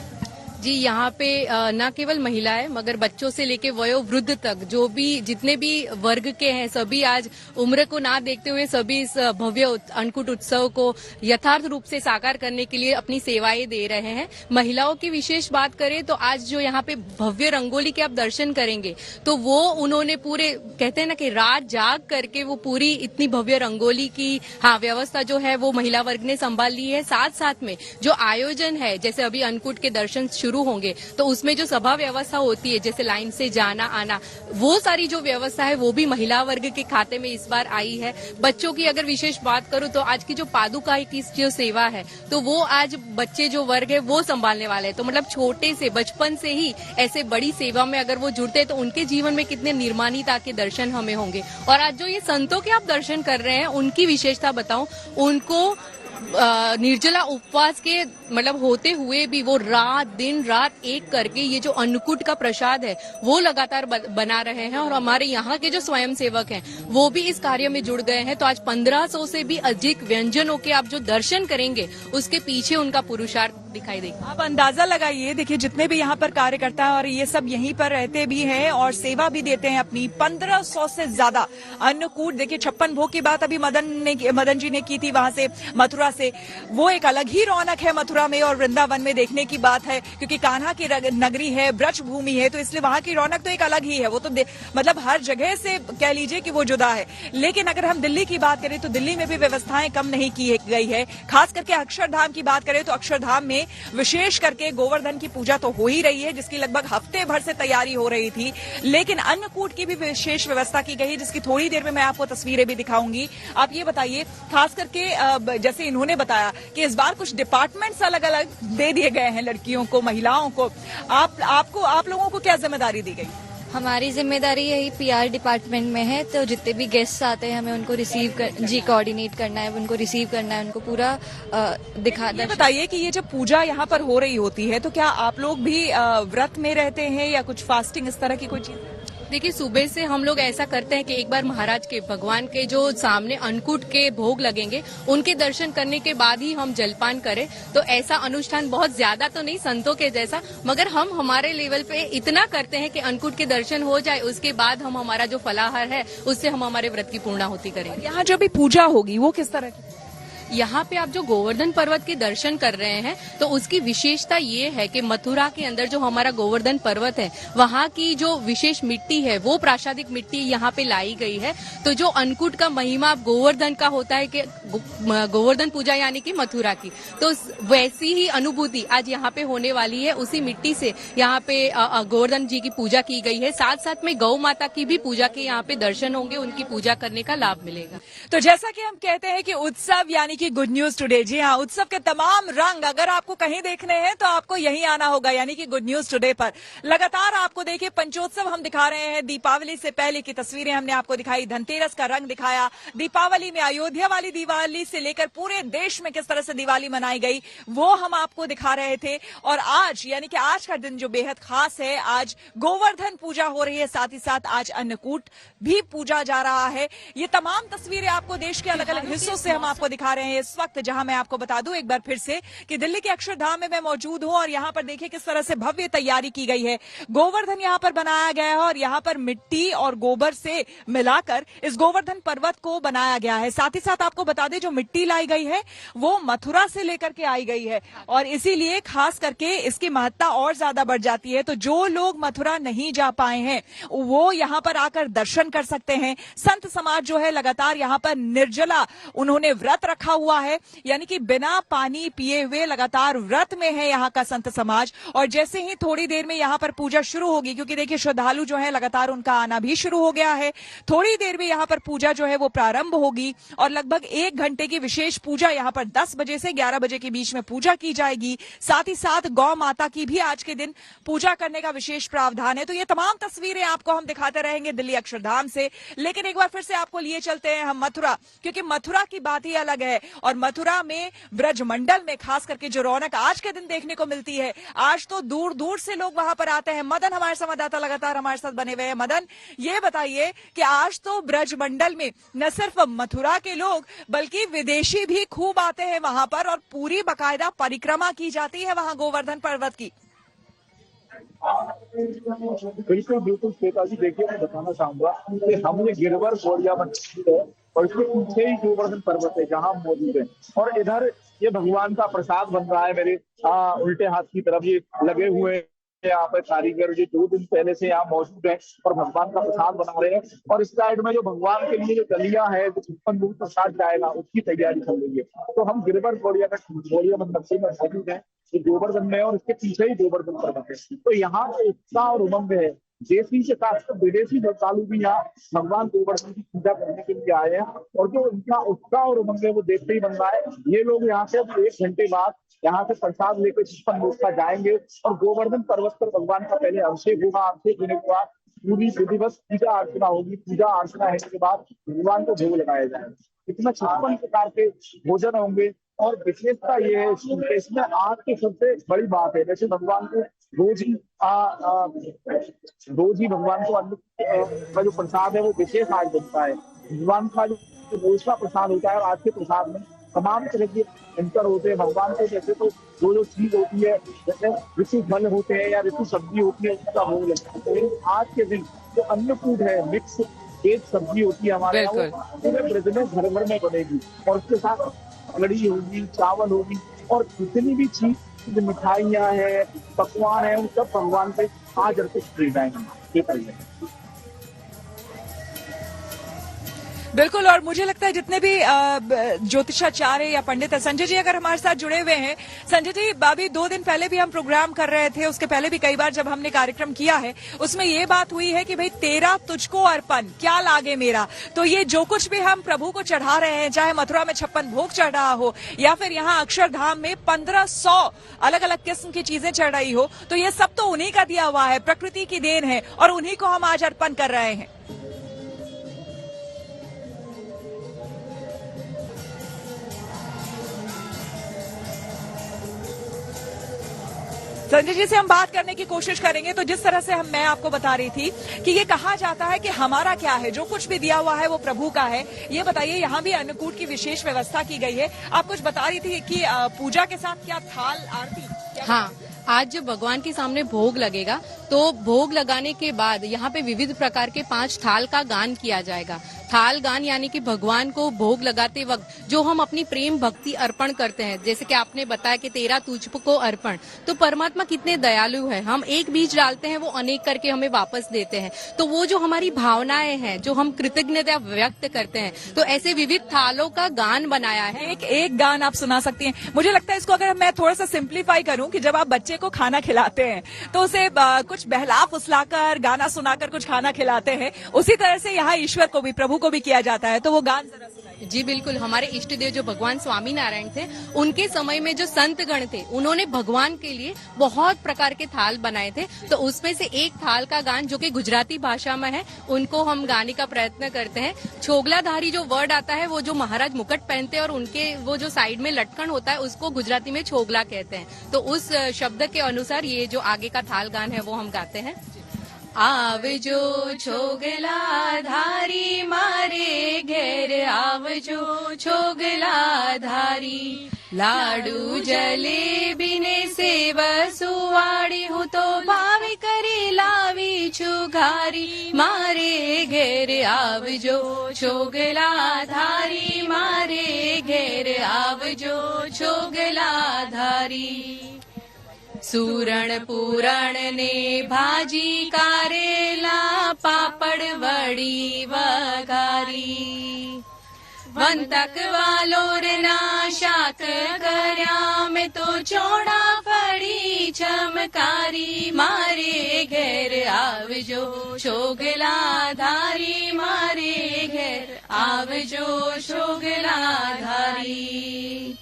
जी, यहाँ पे न केवल महिलाएं मगर बच्चों से लेके वयोवृद्ध तक जो भी जितने भी वर्ग के हैं सभी आज उम्र को ना देखते हुए सभी इस भव्य अन्नकूट उत्सव को यथार्थ रूप से साकार करने के लिए अपनी सेवाएं दे रहे हैं। महिलाओं की विशेष बात करें तो आज जो यहाँ पे भव्य रंगोली के आप दर्शन करेंगे तो वो उन्होंने पूरे कहते हैं ना कि रात जाग करके वो पूरी इतनी भव्य रंगोली की व्यवस्था जो है वो महिला वर्ग ने संभाल ली है। साथ साथ में जो आयोजन है, जैसे अभी अन्नकूट के दर्शन शुरू होंगे तो उसमें जो सभा व्यवस्था होती है, जैसे लाइन से जाना आना, वो सारी जो व्यवस्था है वो भी महिला वर्ग के खाते में इस बार आई है। बच्चों की अगर विशेष बात करूं तो आज की जो पादुका की जो सेवा है तो वो आज बच्चे जो वर्ग है वो संभालने वाले हैं। तो मतलब छोटे से बचपन से ही ऐसे बड़ी सेवा में अगर वो जुड़ते हैं तो उनके जीवन में कितने निर्माणिता के दर्शन हमें होंगे। और आज जो ये संतों के आप दर्शन कर रहे हैं उनकी विशेषता बताऊं, उनको निर्जला उपवास के मतलब होते हुए भी वो दिन रात एक करके ये जो अन्नकूट का प्रसाद है वो लगातार बना रहे हैं और हमारे यहाँ के जो स्वयं सेवक हैं वो भी इस कार्य में जुड़ गए हैं। तो आज 1500 से भी अधिक व्यंजनों के आप जो दर्शन करेंगे उसके पीछे उनका पुरुषार्थ दिखाई देगा। आप अंदाजा लगाइए, देखिए जितने भी यहाँ पर कार्यकर्ता हैं और ये सब यहीं पर रहते भी हैं और सेवा भी देते हैं अपनी, 1500 से ज्यादा अन्नकूट। देखिए 56 भोग की बात अभी मदन जी ने की थी वहां से मथुरा से, वो एक अलग ही रौनक है मथुरा में और वृंदावन में देखने की बात है, क्योंकि कान्हा की नगरी है, ब्रज भूमि है, तो इसलिए वहां की रौनक तो एक अलग ही है। वो तो मतलब हर जगह से कह लीजिए कि वो जुदा है। लेकिन अगर हम दिल्ली की बात करें तो दिल्ली में भी व्यवस्थाएं कम नहीं की गई है। खास करके अक्षरधाम की बात करें तो अक्षरधाम में विशेष करके गोवर्धन की पूजा तो हो ही रही है, जिसकी लगभग हफ्ते भर से तैयारी हो रही थी। लेकिन अन्नकूट की भी विशेष व्यवस्था की गई है, जिसकी थोड़ी देर में मैं आपको तस्वीरें भी दिखाऊंगी। आप ये बताइए, खास करके जैसे इन्होंने बताया कि इस बार कुछ डिपार्टमेंट्स अलग अलग दे दिए गए हैं लड़कियों को, महिलाओं को। आप लोगों को क्या जिम्मेदारी दी गई? हमारी जिम्मेदारी यही पीआर डिपार्टमेंट में है, तो जितने भी गेस्ट आते हैं हमें उनको कोऑर्डिनेट करना है, उनको रिसीव करना है, उनको पूरा दिखाना है। बताइए कि ये जब पूजा यहाँ पर हो रही होती है तो क्या आप लोग भी व्रत में रहते हैं या कुछ फास्टिंग इस तरह की कोई चीज? देखिए, सुबह से हम लोग ऐसा करते हैं कि एक बार महाराज के भगवान के जो सामने अन्नकूट के भोग लगेंगे उनके दर्शन करने के बाद ही हम जलपान करें। तो ऐसा अनुष्ठान बहुत ज्यादा तो नहीं संतों के जैसा, मगर हम हमारे लेवल पे इतना करते हैं कि अन्नकूट के दर्शन हो जाए, उसके बाद हम हमारा जो फलाहार है उससे हम हमारे व्रत की पूर्णाहुति करेंगे। यहाँ जो भी पूजा होगी वो किस तरह की? यहाँ पे आप जो गोवर्धन पर्वत के दर्शन कर रहे हैं तो उसकी विशेषता ये है कि मथुरा के अंदर जो हमारा गोवर्धन पर्वत है वहाँ की जो विशेष मिट्टी है वो प्रासादिक मिट्टी यहाँ पे लाई गई है। तो जो अन्नकूट का महिमा गोवर्धन का होता है कि गोवर्धन पूजा यानी कि मथुरा की, तो वैसी ही अनुभूति आज यहाँ पे होने वाली है। उसी मिट्टी से यहाँ पे गोवर्धन जी की पूजा की गई है, साथ साथ में गौ माता की भी पूजा के यहाँ पे दर्शन होंगे, उनकी पूजा करने का लाभ मिलेगा। तो जैसा कि हम कहते हैं कि उत्सव यानी कि गुड न्यूज टुडे, जी हाँ, उत्सव के तमाम रंग अगर आपको कहीं देखने हैं तो आपको यहीं आना होगा, यानी कि गुड न्यूज टुडे पर। लगातार आपको देखिए पंचोत्सव हम दिखा रहे हैं, दीपावली से पहले की तस्वीरें हमने आपको दिखाई, धनतेरस का रंग दिखाया, दीपावली में अयोध्या वाली दिवाली से लेकर पूरे देश में किस तरह से दिवाली मनाई गई वो हम आपको दिखा रहे थे। और आज यानी कि आज का दिन जो बेहद खास है, आज गोवर्धन पूजा हो रही है, साथ ही साथ आज अन्नकूट भी पूजा जा रहा है। ये तमाम तस्वीरें आपको देश के अलग अलग हिस्सों से हम आपको दिखा रहे हैं। हैं इस वक्त, जहां मैं आपको बता दूं एक बार फिर से कि दिल्ली के अक्षरधाम में मैं मौजूद हूं और यहां पर देखिए किस तरह से भव्य तैयारी की गई है। गोवर्धन यहां पर बनाया गया है और यहां पर मिट्टी और गोबर से मिलाकर इस गोवर्धन पर्वत को बनाया गया है। साथ ही साथ आपको बता दें जो मिट्टी लाई गई है वो मथुरा से लेकर के आई गई है और इसीलिए खास करके इसकी महत्ता और ज्यादा बढ़ जाती है। तो जो लोग मथुरा नहीं जा पाए हैं वो यहां पर आकर दर्शन कर सकते हैं। संत समाज जो है लगातार यहां पर निर्जला उन्होंने व्रत रखा हुआ है, यानी कि बिना पानी पिए हुए लगातार व्रत में है यहां का संत समाज। और जैसे ही थोड़ी देर में यहां पर पूजा शुरू होगी, क्योंकि देखिए श्रद्धालु जो है लगातार उनका आना भी शुरू हो गया है, थोड़ी देर में यहां पर पूजा जो है वो प्रारंभ होगी और लगभग 1 घंटे की विशेष पूजा यहां पर 10 बजे से 11 बजे के बीच में पूजा की जाएगी। साथ ही साथ गौ माता की भी आज के दिन पूजा करने का विशेष प्रावधान है। तो ये तमाम तस्वीरें आपको हम दिखाते रहेंगे दिल्ली अक्षरधाम से। लेकिन एक बार फिर से आपको लिए चलते हैं हम मथुरा, क्योंकि मथुरा की बात ही अलग है और मथुरा में ब्रजमंडल में खास करके जो रौनक आज के दिन देखने को मिलती है, आज तो दूर दूर से लोग वहां पर आते हैं। मदन हमारे संवाददाता लगातार हमारे साथ बने हुए हैं। मदन, ये बताइए कि आज तो ब्रजमंडल में न सिर्फ मथुरा के लोग बल्कि विदेशी भी खूब आते हैं वहां पर और पूरी बाकायदा परिक्रमा की जाती है वहां गोवर्धन पर्वत की। बिल्कुल बिल्कुल श्वेता जी, देखिए मैं बताना चाहूंगा कि हम ये गिरवर गौड़िया मंदिर है और इसके पीछे ही गोवर्धन पर्वत है जहाँ हम मौजूद है और इधर ये भगवान का प्रसाद बन रहा है। मेरे उल्टे हाथ की तरफ ये लगे हुए हैं यहाँ पे कारीगर, जो 2 दिन पहले से यहाँ मौजूद है और भगवान का प्रसाद बना रहे हैं। और इस साइड में जो भगवान के लिए जो दलिया है, जो 56 दूध प्रसाद जाएगा, उसकी तैयारी चल रही है। तो हम गिरवर गौड़िया मंदिर में मौजूद है, ये गोवर्धन में और इसके पीछे ही गोवर्धन पर्वत है। तो यहाँ पे उत्साह और उमंग है। देशी के साथ साथ विदेशी श्रद्धालु भी यहाँ भगवान गोवर्धन की पूजा करने के लिए आए हैं और जो उनका उत्साह और उमंग है वो देखते ही बन रहा है। ये लोग यहाँ से 1 घंटे बाद यहाँ से प्रसाद लेकर 56 लोग का जाएंगे और गोवर्धन पर्वत पर भगवान का पहले अभिषेक होगा। अभिषेक होने के बाद पूरी विधिवत पूजा अर्चना होगी। पूजा अर्चना होने के बाद भगवान को भोग लगाया जाएगा। इसमें 56 प्रकार के भोजन होंगे और विशेषता ये है इसमें आज की सबसे बड़ी बात है, जैसे भगवान को रोज ही भगवान को अन्न का जो प्रसाद है वो विशेष आज बनता है। भगवान का जो रोज का प्रसाद होता है और आज के प्रसाद में तमाम तरह के अंतर होते हैं। भगवान को जैसे तो जो चीज होती है, जैसे ऋतु फल होते हैं या ऋतु सब्जी होती है, उसका भोग लगता है। आज के दिन जो अन्नकूट है, मिक्स एक सब्जी होती है हमारे यहाँ, पूरे ब्रज में घर घर में बनेगी और उसके साथ कड़ी होगी, चावल होगी और जितनी भी चीज मिठाइयाँ हैं, पकवान है, उन सब भगवान पे आज अर्पित किए जाएंगे। बिल्कुल, और मुझे लगता है जितने भी ज्योतिषाचार्य या पंडित है, संजय जी अगर हमारे साथ जुड़े हुए हैं। संजय जी, अभी 2 दिन पहले भी हम प्रोग्राम कर रहे थे, उसके पहले भी कई बार जब हमने कार्यक्रम किया है उसमें ये बात हुई है कि भाई तेरा तुझको अर्पण क्या लागे मेरा। तो ये जो कुछ भी हम प्रभु को चढ़ा रहे हैं, चाहे मथुरा में 56 भोग चढ़ रहा हो या फिर यहाँ अक्षरधाम में 1500 अलग अलग किस्म की चीजें चढ़ रही हो, तो ये सब तो उन्हीं का दिया हुआ है, प्रकृति की देन है और उन्हीं को हम आज अर्पण कर रहे हैं। संजय जी से हम बात करने की कोशिश करेंगे। तो जिस तरह से मैं आपको बता रही थी कि ये कहा जाता है कि हमारा क्या है, जो कुछ भी दिया हुआ है वो प्रभु का है। ये बताइए, यहाँ भी अन्नकूट की विशेष व्यवस्था की गई है। आप कुछ बता रही थी कि पूजा के साथ क्या थाल आरती? हाँ, आज जब भगवान के सामने भोग लगेगा तो भोग लगाने के बाद यहाँ पे विविध प्रकार के 5 थाल का गान किया जाएगा। थाल गान यानी कि भगवान को भोग लगाते वक्त जो हम अपनी प्रेम भक्ति अर्पण करते हैं, जैसे कि आपने बताया कि तेरा तुझको अर्पण, तो परमात्मा कितने दयालु है। हम एक बीज डालते हैं, वो अनेक करके हमें वापस देते हैं। तो वो जो हमारी भावनाएं हैं, जो हम कृतज्ञता व्यक्त करते हैं, तो ऐसे विविध थालों का गान बनाया है। एक गान आप सुना सकती हैं? मुझे लगता है इसको अगर मैं थोड़ा सा सिंप्लीफाई करूं कि जब आप बच्चे को खाना खिलाते हैं तो उसे कुछ बहला फुसलाकर गाना सुनाकर कुछ खाना खिलाते हैं, उसी तरह से यहाँ ईश्वर को भी, प्रभु को भी किया जाता है। तो वो गान जरा सुनाइए। जी बिल्कुल, हमारे इष्ट देव जो भगवान स्वामी नारायण थे, उनके समय में जो संत गण थे, उन्होंने भगवान के लिए बहुत प्रकार के थाल बनाए थे। तो उसमें से एक थाल का गान जो कि गुजराती भाषा में है, उनको हम गाने का प्रयत्न करते हैं। छोगलाधारी जो वर्ड आता है, वो जो महाराज मुकुट पहनते हैं और उनके वो जो साइड में लटकन होता है, उसको गुजराती में छोगला कहते हैं। तो उस शब्द के अनुसार ये जो आगे का थाल गान है वो हम गाते हैं। आवजो छोगला धारी मारे घेर आवजो छोगला धारी लाडू जलेबी ने सेव सुवाड़ी हूँ तो भावी करी लावी छुघारी मारे घेर आवजो छोगला धारी मारे घेर आवजो छोगला धारी सूरण पूरण ने भाजी कारेला पापड़ वड़ी वघारी वंतक वालोर ना शाक कर्या में तो चौड़ा फड़ी चमकारी मारे घेर आवजो छोगला धारी मारे घेर आवजो छोगला धारी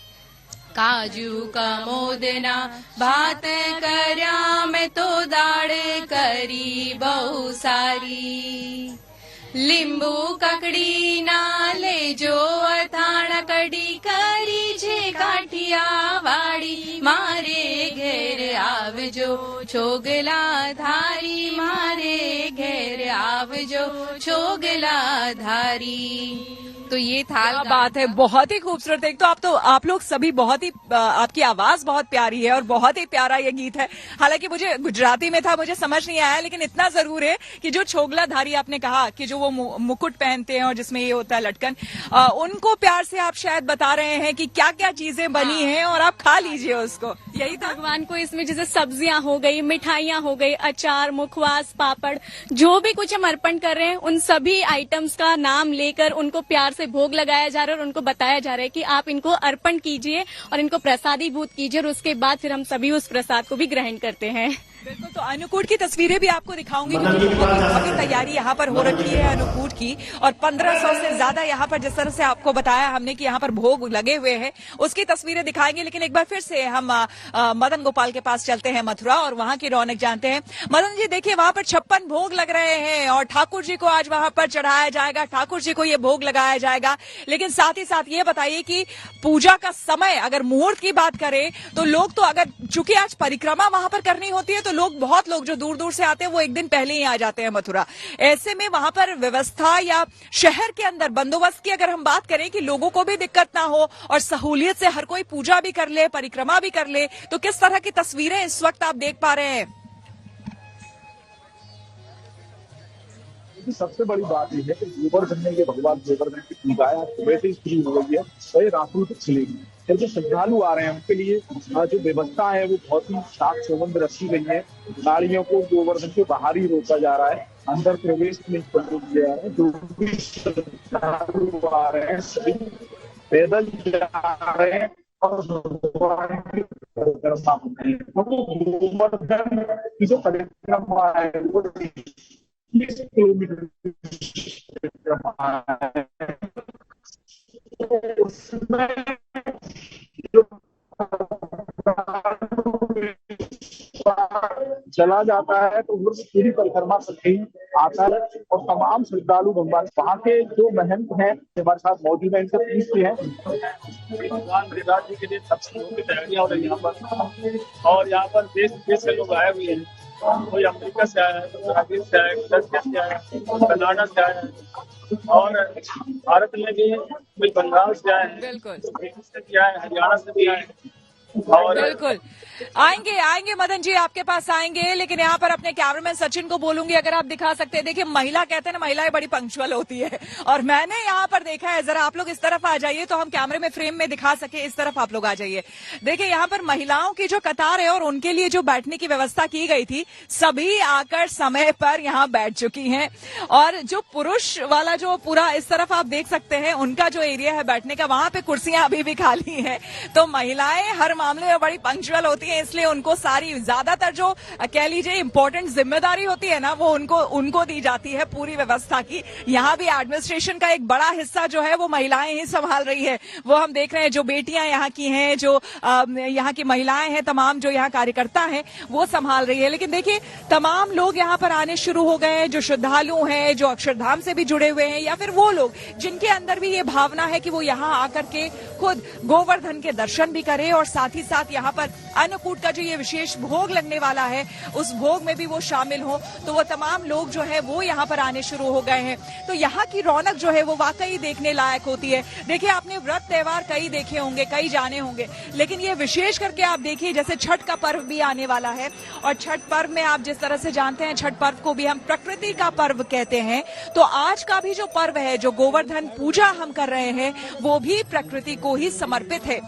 काजू का मोदना भात कर्या में तो दाड़ करी बहु सारी लींबू ककड़ी ना ले जो अथाण कड़ी करी छे काठिया वाड़ी मारे घेर आवजो छोगला धारी मारे घेर आवजो छोगला धारी। तो ये थाल बात है, बहुत ही खूबसूरत। एक तो आप लोग सभी बहुत ही, आपकी आवाज बहुत प्यारी है और बहुत ही प्यारा ये गीत है। हालांकि मुझे गुजराती में था, मुझे समझ नहीं आया, लेकिन इतना जरूर है कि जो छोगला धारी आपने कहा कि जो वो मुकुट पहनते हैं और जिसमें ये होता है लटकन, उनको प्यार से आप शायद बता रहे हैं कि क्या क्या चीजें बनी हैं और आप खा लीजिए उसको। यही तो भगवान को इसमें जैसे सब्जियां हो गई, मिठाइयां हो गई, अचार, मुखवास, पापड़, जो भी कुछ हम अर्पण कर रहे हैं उन सभी आइटम्स का नाम लेकर उनको प्यार से भोग लगाया जा रहा है और उनको बताया जा रहा है कि आप इनको अर्पण कीजिए और इनको प्रसादीभूत कीजिए और उसके बाद फिर हम सभी उस प्रसाद को भी ग्रहण करते हैं। बिल्कुल, तो अन्नकूट की तस्वीरें भी आपको दिखाऊंगी क्योंकि बहुत ही तैयारी यहाँ पर हो रखी है अन्नकूट की, और 1500 से ज्यादा यहाँ पर, जिस तरह से आपको बताया हमने कि यहाँ पर भोग लगे हुए हैं, उसकी तस्वीरें दिखाएंगे। लेकिन एक बार फिर से हम मदन गोपाल के पास चलते हैं मथुरा और वहाँ की रौनक जानते हैं। मदन जी, देखिए वहाँ पर 56 भोग लग रहे हैं और ठाकुर जी को आज वहाँ पर चढ़ाया जाएगा, ठाकुर जी को ये भोग लगाया जाएगा। लेकिन साथ ही साथ ये बताइए कि पूजा का समय, अगर मुहूर्त की बात करें तो लोग तो, अगर चूंकि आज परिक्रमा वहां पर करनी होती है तो बहुत लोग जो दूर दूर से आते हैं वो एक दिन पहले ही आ जाते हैं मथुरा। ऐसे में वहां पर व्यवस्था या शहर के अंदर बंदोबस्त की अगर हम बात करें कि लोगों को भी दिक्कत ना हो और सहूलियत से हर कोई पूजा भी कर ले, परिक्रमा भी कर ले, तो किस तरह की तस्वीरें इस वक्त आप देख पा रहे हैं? सबसे बड़ी बात यह है कि गोवर्धन में ये भगवान गोवर्धन की पूजा सुबह से शुरू हो गई है और ये रात्रि तक चलेगी। फिर जो श्रद्धालु आ रहे हैं उनके लिए जो व्यवस्था है वो बहुत ही साफ चौबंद रखी गई है। गाड़ियों को गोवर्धन के बाहर ही रोका जा रहा है, अंदर प्रवेश नहीं करने दिया जा रहा है। जो भी श्रद्धालु आ रहे हैं सभी पैदल जा रहे हैं और भगवान की परिक्रमा कर रहे हैं। गोवर्धन की जो परिक्रमा है वो 20 किलोमीटर उसमें चला जाता है तो वो पूरी परिक्रमा करके ही आता है और तमाम श्रद्धालु भगवान वहाँ के जो महंत हैं हमारे साथ मौजूद है, इनसे पूछते हैं। भगवान गिरिराज जी के लिए सब की तैयारियां हो रही है यहाँ पर, और यहाँ पर देश विदेश से लोग आए हुए हैं। कोई अमेरिका से आया है, कोई ब्राजील से आया है, कोई से आया है, कनाडा से आया है और भारत में भी कोई बंगाल से आए हैं, से भी आए, हरियाणा से भी आए। और बिल्कुल आएंगे मदन जी, आपके पास आएंगे, लेकिन यहाँ पर अपने कैमरामैन सचिन को बोलूंगी अगर आप दिखा सकते हैं। देखिए, महिला कहते हैं ना, महिलाएं बड़ी पंक्चुअल होती है और मैंने यहाँ पर देखा है, जरा आप लोग इस तरफ आ जाइए तो हम कैमरे में फ्रेम में दिखा सके। इस तरफ आप लोग आ जाइए। देखिए, यहाँ पर महिलाओं की जो कतार है और उनके लिए जो बैठने की व्यवस्था की गई थी, सभी आकर समय पर यहाँ बैठ चुकी हैं। और जो पुरुष वाला जो पूरा इस तरफ आप देख सकते हैं, उनका जो एरिया है बैठने का, वहां पे कुर्सियां अभी भी खाली हैं। तो महिलाएं हर मामले में बड़ी पंक्चुअल होती है, इसलिए उनको सारी ज्यादातर जो कह लीजिए इंपॉर्टेंट जिम्मेदारी होती है ना, वो उनको दी जाती है पूरी व्यवस्था की। यहाँ भी एडमिनिस्ट्रेशन का एक बड़ा हिस्सा जो है वो महिलाएं ही संभाल रही है। वो हम देख रहे हैं, जो बेटियां यहाँ की हैं, जो यहाँ की महिलाएं हैं, तमाम जो यहाँ कार्यकर्ता हैं वो संभाल रही है। लेकिन देखिए, तमाम लोग यहाँ पर आने शुरू हो गए हैं, जो श्रद्धालु हैं, जो अक्षरधाम से भी जुड़े हुए हैं, या फिर वो लोग जिनके अंदर भी ये भावना है कि वो यहाँ आकर के खुद गोवर्धन के दर्शन भी करें और साथ साथ ही साथ यहाँ पर अन्नकूट का जो ये विशेष भोग लगने वाला है उस भोग में भी वो शामिल हो, तो वो तमाम लोग जो है वो यहाँ पर आने शुरू हो गए हैं। तो यहाँ की रौनक जो है वो वाकई देखने लायक होती है। देखिए, आपने व्रत त्योहार कई देखे होंगे, कई जाने होंगे, लेकिन ये विशेष करके आप देखिए जैसे छठ का पर्व भी आने वाला है, और छठ पर्व में आप जिस तरह से जानते हैं छठ पर्व को भी हम प्रकृति का पर्व कहते हैं, तो आज का भी जो पर्व है, जो गोवर्धन पूजा हम कर रहे हैं, वो भी प्रकृति को ही समर्पित है।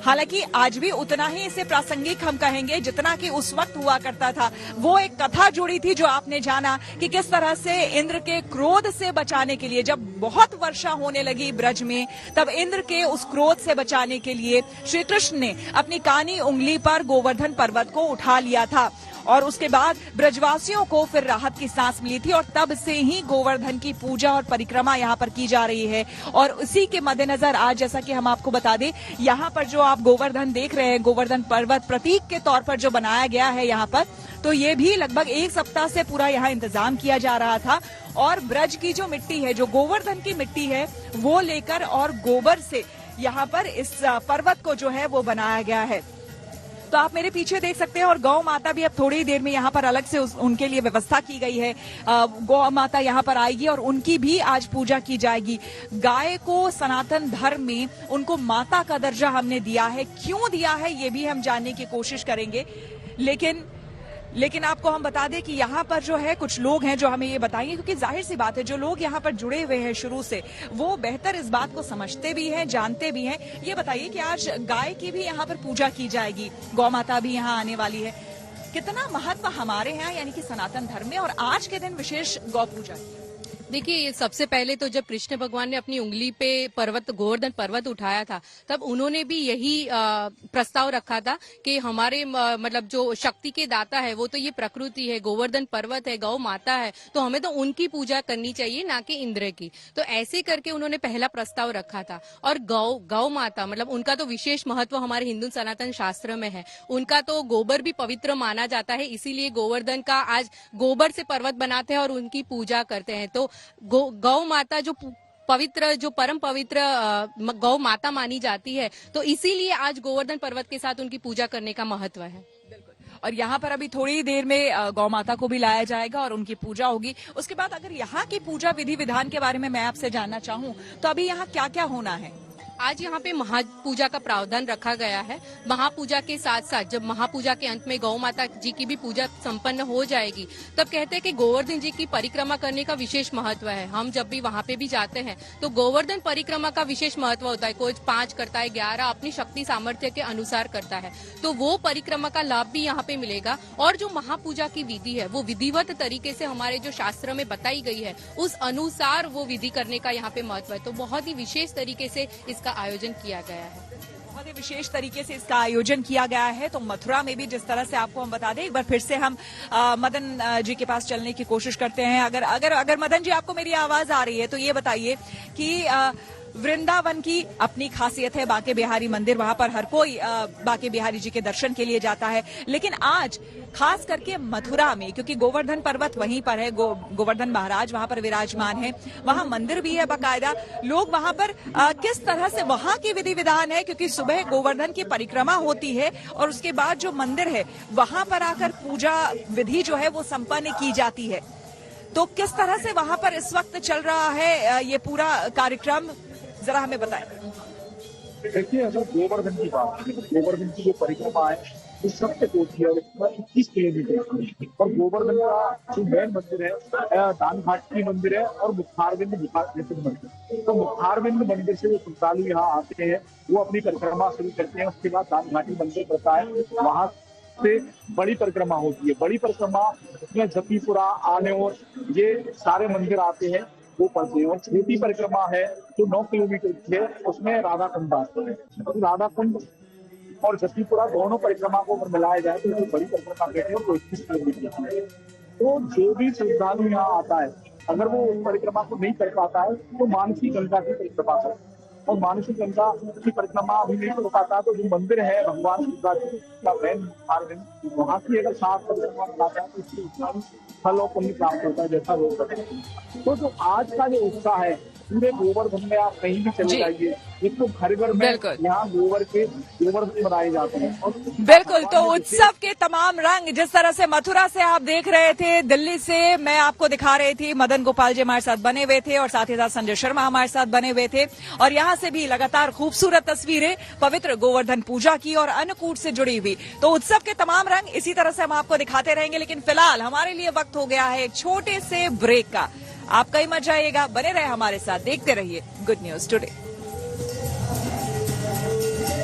हालांकि आज भी उतना ही इसे प्रासंगिक हम कहेंगे जितना कि उस वक्त हुआ करता था। वो एक कथा जुड़ी थी जो आपने जाना कि किस तरह से इंद्र के क्रोध से बचाने के लिए, जब बहुत वर्षा होने लगी ब्रज में, तब इंद्र के उस क्रोध से बचाने के लिए श्री कृष्ण ने अपनी कानी उंगली पर गोवर्धन पर्वत को उठा लिया था, और उसके बाद ब्रजवासियों को फिर राहत की सांस मिली थी, और तब से ही गोवर्धन की पूजा और परिक्रमा यहाँ पर की जा रही है। और उसी के मद्देनजर आज जैसा कि हम आपको बता दें, यहाँ पर जो आप गोवर्धन देख रहे हैं, गोवर्धन पर्वत प्रतीक के तौर पर जो बनाया गया है यहाँ पर, तो ये भी लगभग एक सप्ताह से पूरा यहाँ इंतजाम किया जा रहा था, और ब्रज की जो मिट्टी है, जो गोवर्धन की मिट्टी है, वो लेकर और गोबर से यहाँ पर इस पर्वत को जो है वो बनाया गया है। तो आप मेरे पीछे देख सकते हैं, और गौ माता भी अब थोड़ी देर में यहाँ पर अलग से उनके लिए व्यवस्था की गई है। गौ माता यहाँ पर आएगी और उनकी भी आज पूजा की जाएगी। गाय को सनातन धर्म में उनको माता का दर्जा हमने दिया है, क्यों दिया है ये भी हम जानने की कोशिश करेंगे। लेकिन आपको हम बता दें कि यहाँ पर जो है कुछ लोग हैं जो हमें ये बताएंगे, क्योंकि जाहिर सी बात है जो लोग यहाँ पर जुड़े हुए हैं शुरू से, वो बेहतर इस बात को समझते भी हैं, जानते भी हैं। ये बताइए कि आज गाय की भी यहाँ पर पूजा की जाएगी, गौ माता भी यहाँ आने वाली है, कितना महत्व हमारे यहाँ यानी कि सनातन धर्म में, और आज के दिन विशेष गौ पूजा। देखिए, सबसे पहले तो जब कृष्ण भगवान ने अपनी उंगली पे गोवर्धन पर्वत उठाया था, तब उन्होंने भी यही प्रस्ताव रखा था कि हमारे मतलब जो शक्ति के दाता है वो तो ये प्रकृति है, गोवर्धन पर्वत है, गौ माता है, तो हमें तो उनकी पूजा करनी चाहिए, ना कि इंद्र की। तो ऐसे करके उन्होंने पहला प्रस्ताव रखा था। और गौ माता मतलब उनका तो विशेष महत्व हमारे हिंदू सनातन शास्त्र में है। उनका तो गोबर भी पवित्र माना जाता है, इसीलिए गोवर्धन का आज गोबर से पर्वत बनाते हैं और उनकी पूजा करते हैं। तो गौ माता जो परम पवित्र गौ माता मानी जाती है, तो इसीलिए आज गोवर्धन पर्वत के साथ उनकी पूजा करने का महत्व है। और यहाँ पर अभी थोड़ी देर में गौ माता को भी लाया जाएगा और उनकी पूजा होगी। उसके बाद अगर यहाँ की पूजा विधि विधान के बारे में मैं आपसे जानना चाहूँ, तो अभी यहाँ क्या क्या होना है? आज यहाँ पे महापूजा का प्रावधान रखा गया है। महापूजा के साथ साथ जब महापूजा के अंत में गौ माता जी की भी पूजा संपन्न हो जाएगी, तब कहते हैं कि गोवर्धन जी की परिक्रमा करने का विशेष महत्व है। हम जब भी वहाँ पे भी जाते हैं तो गोवर्धन परिक्रमा का विशेष महत्व होता है। कोई 5 करता है, 11 अपनी शक्ति सामर्थ्य के अनुसार करता है, तो वो परिक्रमा का लाभ भी यहाँ पे मिलेगा। और जो महापूजा की विधि है वो विधिवत तरीके से हमारे जो शास्त्र में बताई गई है उस अनुसार वो विधि करने का यहाँ पे महत्व है। तो बहुत ही विशेष तरीके से इसका आयोजन किया गया है। बहुत ही विशेष तरीके से इसका आयोजन किया गया है। तो मथुरा में भी जिस तरह से आपको हम बता दें, एक बार फिर से हम मदन जी के पास चलने की कोशिश करते हैं। अगर मदन जी आपको मेरी आवाज आ रही है तो ये बताइए कि वृंदावन की अपनी खासियत है, बांके बिहारी मंदिर, वहां पर हर कोई बांके बिहारी जी के दर्शन के लिए जाता है, लेकिन आज खास करके मथुरा में, क्योंकि गोवर्धन पर्वत वहीं पर है, गोवर्धन महाराज वहां पर विराजमान है, वहां मंदिर भी है बाकायदा। लोग वहां पर किस तरह से वहां की विधि विधान है, क्योंकि सुबह गोवर्धन की परिक्रमा होती है और उसके बाद जो मंदिर है वहां पर आकर पूजा विधि जो है वो संपन्न की जाती है। तो किस तरह से वहां पर इस वक्त चल रहा है ये पूरा कार्यक्रम, जरा हमें बताएं। देखिए, अगर गोवर्धन की बात करें, गोवर्धन की जो परिक्रमा है इस सबसे होती है 21 किलोमीटर, और गोवर्धन का जो मेन मंदिर है दान घाटी मंदिर है और मुखारविंद मंदिर। तो मुखारविंद मंदिर से जो श्रद्धालु यहाँ आते हैं वो अपनी परिक्रमा शुरू करते हैं। उसके बाद दान घाटी मंदिर पड़ता है, वहां से बड़ी परिक्रमा होती है। बड़ी परिक्रमा उसमें जतीपुरा, आनेर, ये सारे मंदिर आते हैं वो पड़ते हैं। और छोटी परिक्रमा है जो 9 किलोमीटर की है, उसमें राधा कुंड आते हैं। राधा कुंड और जतीपुरा दोनों परिक्रमा को मिलाया जाए तो वो बड़ी परिक्रमा कहते हैं, वो 21 किलोमीटर की है। तो जो भी श्रद्धालु यहाँ आता है, अगर वो उस परिक्रमा को नहीं कर पाता है तो मानसी गंगा की परिक्रमा करता है, और मानसी गंगा की परिक्रमा अभी नहीं कर पाता तो जो मंदिर है भगवान शिवराज का मेन मार्ग, वहाँ की अगर 7 परिक्रमा बनाता है तो उसके उतना फल और पुण्य प्राप्त होता है, जैसा लोग बताते हैं। तो जो आज का जो उत्साह है पूरे गोवर्धन में आप कहीं भी चले जी। जाइए, एक तो घर घर में बिल्कुल। यहाँ गोवर्धन बनाए जाते हैं। और बिल्कुल, तो उत्सव के तमाम रंग जिस तरह से मथुरा से आप देख रहे थे, दिल्ली से मैं आपको दिखा रही थी, मदन गोपाल जी हमारे साथ बने हुए थे और साथ ही साथ संजय शर्मा हमारे साथ बने हुए थे, और यहाँ से भी लगातार खूबसूरत तस्वीरें पवित्र गोवर्धन पूजा की और अन्नकूट से जुड़ी हुई। तो उत्सव के तमाम रंग इसी तरह से हम आपको दिखाते रहेंगे, लेकिन फिलहाल हमारे लिए वक्त हो गया है एक छोटे से ब्रेक का। आप कहीं मत जाइएगा, बने रहे हमारे साथ, देखते रहिए गुड न्यूज टुडे।